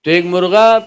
تو ایک مرغا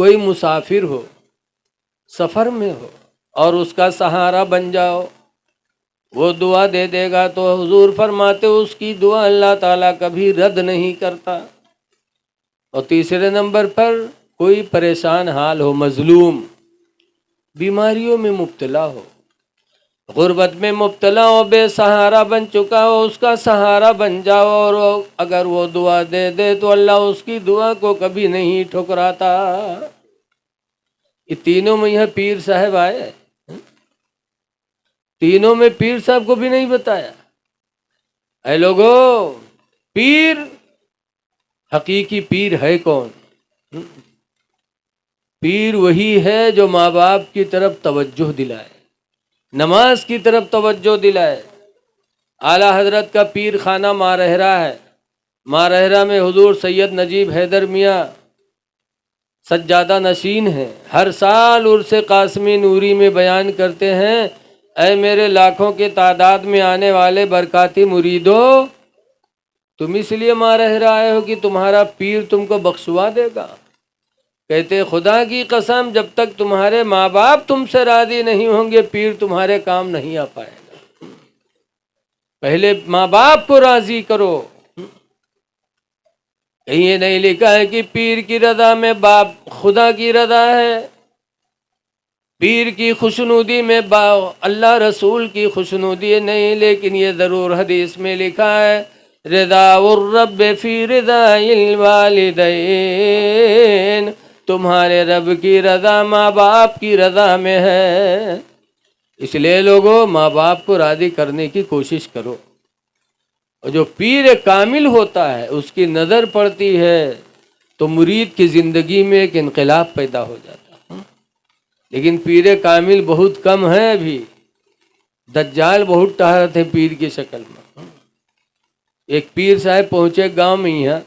کوئی مسافر ہو، سفر میں ہو اور اس کا سہارا بن جاؤ، وہ دعا دے دے گا تو حضور فرماتے اس کی دعا اللہ تعالیٰ کبھی رد نہیں کرتا۔ اور تیسرے نمبر پر کوئی پریشان حال ہو، مظلوم، بیماریوں میں مبتلا ہو، غربت میں مبتلا ہو، بے سہارا بن چکا ہو، اس کا سہارا بن جاؤ، اور اگر وہ دعا دے دے تو اللہ اس کی دعا کو کبھی نہیں ٹھکراتا۔ یہ تینوں میں یہاں پیر صاحب آئے، تینوں میں پیر صاحب کو بھی نہیں بتایا۔ اے لوگو، پیر، حقیقی پیر ہے کون؟ پیر وہی ہے جو ماں باپ کی طرف توجہ دلائے، نماز کی طرف توجہ دلائے۔ اعلیٰ حضرت کا پیر خانہ مارہرہ ہے، مارہرہ میں حضور سید نجیب حیدر میاں سجادہ نشین ہیں، ہر سال عرس قاسمی نوری میں بیان کرتے ہیں، اے میرے لاکھوں کے تعداد میں آنے والے برکاتی مریدو، تم اس لیے مارہرہ آئے ہو کہ تمہارا پیر تم کو بخشوا دے گا؟ کہتے خدا کی قسم، جب تک تمہارے ماں باپ تم سے راضی نہیں ہوں گے پیر تمہارے کام نہیں آ پائے گا۔ پہلے ماں باپ کو راضی کرو۔ کہیں یہ نہیں لکھا ہے کہ پیر کی رضا میں باپ خدا کی رضا ہے، پیر کی خوشنودی میں اللہ رسول کی خوشنودی نہیں، لیکن یہ ضرور حدیث میں لکھا ہے، رضا الرب فی رضا الوالدین، تمہارے رب کی رضا ماں باپ کی رضا میں ہے۔ اس لیے لوگوں، ماں باپ کو راضی کرنے کی کوشش کرو۔ اور جو پیر کامل ہوتا ہے اس کی نظر پڑتی ہے تو مرید کی زندگی میں ایک انقلاب پیدا ہو جاتا ہے۔ لیکن پیر کامل بہت کم ہیں ابھی، دجال بہت ٹہرت ہے پیر کی شکل میں۔ ایک پیر صاحب پہنچے گاؤں میں یہاں،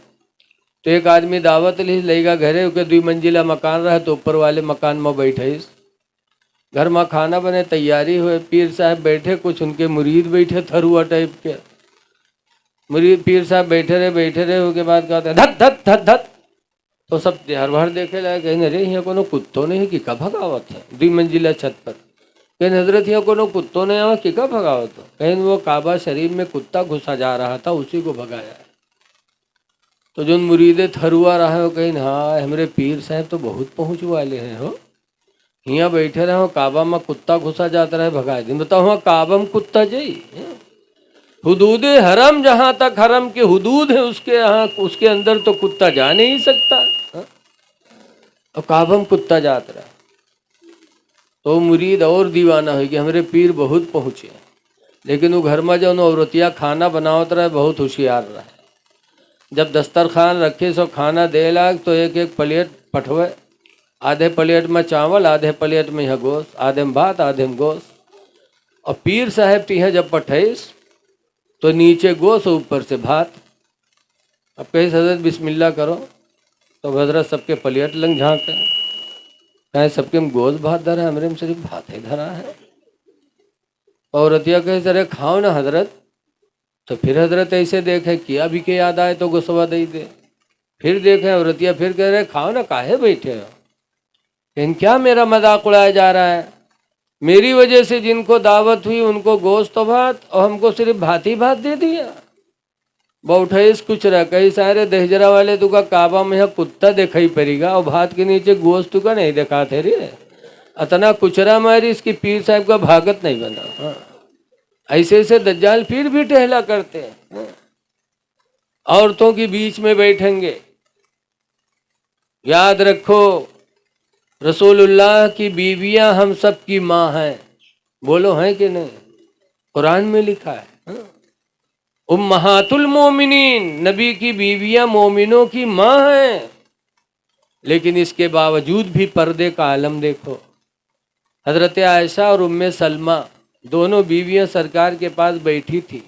تو ایک آدمی دعوت لے گا گھرے کے 2 منزلہ مکان رہا تو اوپر والے مکان میں بیٹھے، گھر میں کھانا بنے تیاری ہوئے، پیر صاحب بیٹھے، کچھ ان کے مرید بیٹھے تھروا ٹائپ کے، مرید پیر صاحب بیٹھے رہے اس کے بعد کہتے ہیں دھت دھت دھت دھت، تو سب ہر بھر دیکھے لائے، کہیں ارے یہاں کو کتوں نہیں کہ کا بھگاوت ہے 2 منزلہ چھت پر، کہیں حضرت یہاں کو کتوں نے آوا کہ کا بھگاوت ہو، کہیں وہ کعبہ شریف میں کتا گھسا جا رہا تھا اسی کو بھگایا ہے۔ تو جو مرید تھروا رہا ہے وہ کہیں ہاں ہمارے پیر صاحب تو بہت پہنچ والے ہیں، ہو یہاں بیٹھے رہے ہو کعبہ میں کتا گھسا جاتا رہے بھگائے دن، بتاؤ ہاں کعبہ میں کتا جائی، حدود حرم جہاں تک حرم کی حدود ہے اس کے اندر تو کتا جا نہیں سکتا، اور کعبہ میں کتا جاتا رہا۔ تو مرید اور دیوانہ ہوئی کہ ہمارے پیر بہت پہنچے، لیکن وہ گھر میں جو عورتیاں کھانا بناوت رہے بہت ہوشیار رہے، جب دسترخوان رکھے سو کھانا دے لاگ تو ایک پلیٹ پٹھوے، آدھے پلیٹ میں چاول، آدھے پلیٹ میں یہ گوشت، آدھے میں بھات آدھے میں گوشت، اور پیر صاحب تیہ جب پٹھائیس تو نیچے گوشت اوپر سے بھات۔ اب کہیں حضرت بسم اللہ کرو تو حضرت سب کے پلیٹ لنگ جھانکے، کہیں سب کے گوشت بھات دھرا ہے، ہمارے میں صرف بھات ہی دھرا ہے۔ عورتیاں کہیں سرے کھاؤ نا حضرت، تو پھر حضرت ایسے دیکھے کیا بھی کہ یاد آئے تو گسوا دے دے، پھر دیکھیں عورتیاں پھر کہہ رہے کھاؤ نا کاہے بیٹھے ہو، لیکن کیا میرا مذاق اڑایا جا رہا ہے، میری وجہ سے جن کو دعوت ہوئی ان کو گوشت و بھات اور ہم کو صرف بھات ہی بھات دے دیا۔ بوٹھائیس کچھ رہ کئی سارے دہجرا والے تو کا کعبہ میں کتا دکھائی پڑے گا اور بھات کے نیچے گوشت تو کا نہیں دکھا تھے رے، اتنا کچرا ماری اس کی پیر صاحب کا بھاگت نہیں بنا۔ ایسے ایسے دجال پیر بھی ٹہلا کرتے ہیں، عورتوں کے بیچ میں بیٹھیں گے۔ یاد رکھو رسول اللہ کی بیویاں ہم سب کی ماں ہیں، بولو ہیں کہ نہیں؟ قرآن میں لکھا ہے امہات المومنین، نبی کی بیویاں مومنوں کی ماں ہیں، لیکن اس کے باوجود بھی پردے کا عالم دیکھو۔ حضرت عائشہ اور ام سلمہ دونوں بیویاں سرکار کے پاس بیٹھی تھی،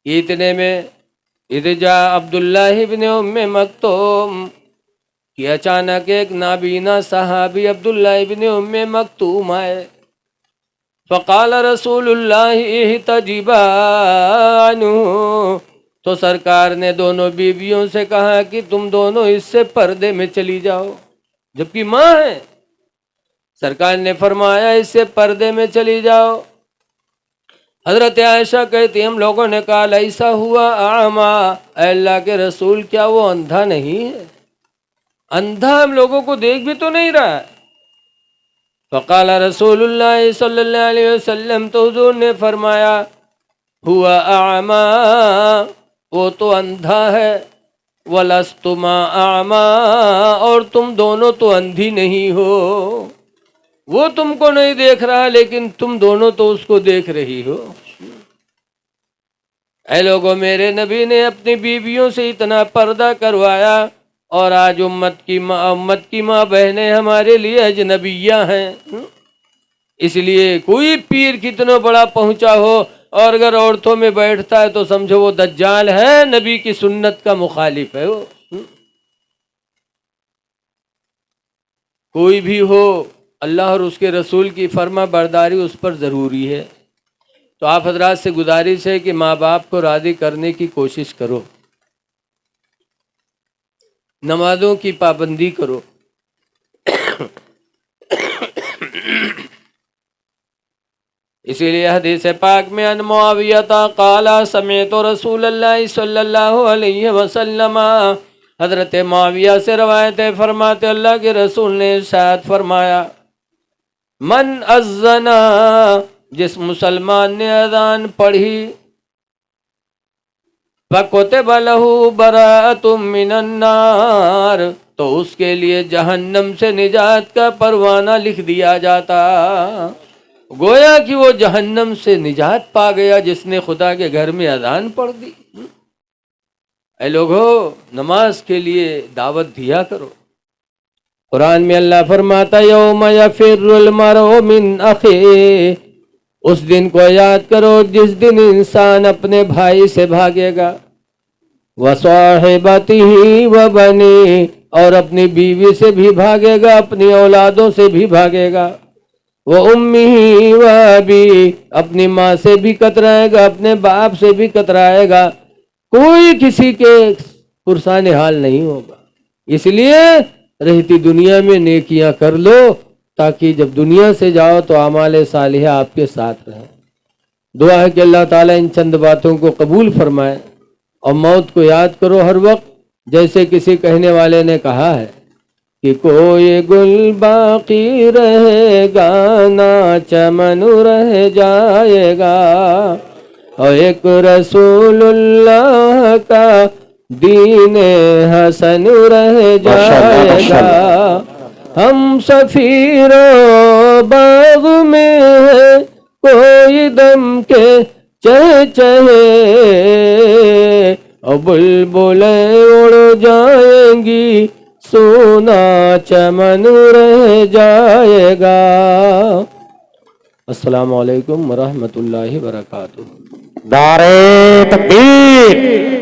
اتنے میں اذ جاء عبداللہ ابن ام مکتوم کہ اچانک ایک نابینا صحابی عبداللہ ابن ام مکتوم آئے، فقال رسول اللہ احتجبا عنہ، تو سرکار نے دونوں بیویوں سے کہا کہ تم دونوں اس سے پردے میں چلی جاؤ۔ جبکہ ماں ہے. سرکار نے فرمایا اس سے پردے میں چلی جاؤ. حضرت عائشہ کہتی ہم لوگوں نے کہا لیسا ہوا اعما، اے اللہ کے رسول کیا وہ اندھا نہیں ہے؟ اندھا ہم لوگوں کو دیکھ بھی تو نہیں رہا ہے. فقال رسول اللہ صلی اللہ علیہ وسلم، تو حضور نے فرمایا ہوا اعما، وہ تو اندھا ہے، ولستما اعما، اور تم دونوں تو اندھی نہیں ہو. وہ تم کو نہیں دیکھ رہا لیکن تم دونوں تو اس کو دیکھ رہی ہو. اے لوگوں، میرے نبی نے اپنی بیویوں سے اتنا پردہ کروایا، اور آج امت کی ماں بہنیں ہمارے لیے اجنبیہ ہیں. اس لیے کوئی پیر کتنا بڑا پہنچا ہو اور اگر عورتوں میں بیٹھتا ہے تو سمجھو وہ دجال ہے، نبی کی سنت کا مخالف ہے. وہ کوئی بھی ہو، اللہ اور اس کے رسول کی فرما برداری اس پر ضروری ہے. تو آپ حضرات سے گزارش ہے کہ ماں باپ کو راضی کرنے کی کوشش کرو، نمازوں کی پابندی کرو. اسی لیے حدیث پاک میں ان معاویہ قال سمعت رسول اللہ صلی اللہ علیہ وسلم، حضرت معاویہ سے روایت ہے، فرماتے اللہ کے رسول نے ارشاد فرمایا من اذنا، جس مسلمان نے اذان پڑھی، فَكُتِبَ لَهُ بَرَاءَةٌ مِّنَ النَّارِ، تو اس کے لیے جہنم سے نجات کا پروانہ لکھ دیا جاتا. گویا کہ وہ جہنم سے نجات پا گیا جس نے خدا کے گھر میں اذان پڑھ دی. اے لوگو، نماز کے لیے دعوت دیا کرو. قرآن میں اللہ فرماتا یوم یفر المرء من اخیہ، اس دن کو یاد کرو جس دن انسان اپنے بھائی سے بھاگے گا، وصاحبتہ وبنیہ، اور اپنی بیوی سے بھی بھاگے گا، اپنی اولادوں سے بھی بھاگے گا، وَأُمِّهِ وَأَبِيهِ، اپنی ماں سے بھی کترائے گا، اپنے باپ سے بھی کترائے گا. کوئی کسی کے پرسان حال نہیں ہوگا. اس لیے رہتی دنیا میں نیکیاں کر لو تاکہ جب دنیا سے جاؤ تو اعمال صالحہ آپ کے ساتھ رہیں. دعا ہے کہ اللہ تعالیٰ ان چند باتوں کو قبول فرمائے، اور موت کو یاد کرو ہر وقت. جیسے کسی کہنے والے نے کہا ہے کہ کوئی گل باقی رہے گا نہ چمن رہ جائے گا، اور ایک رسول اللہ کا دین حسن رہ جائے گا. ہم سفیروں باغ میں ہے کوئی دم کے چہچہے، اور بلبلیں اڑ جائیں گی سونا چمن رہ جائے گا. السلام علیکم ورحمۃ اللہ وبرکاتہ. نعرہ تکبیر.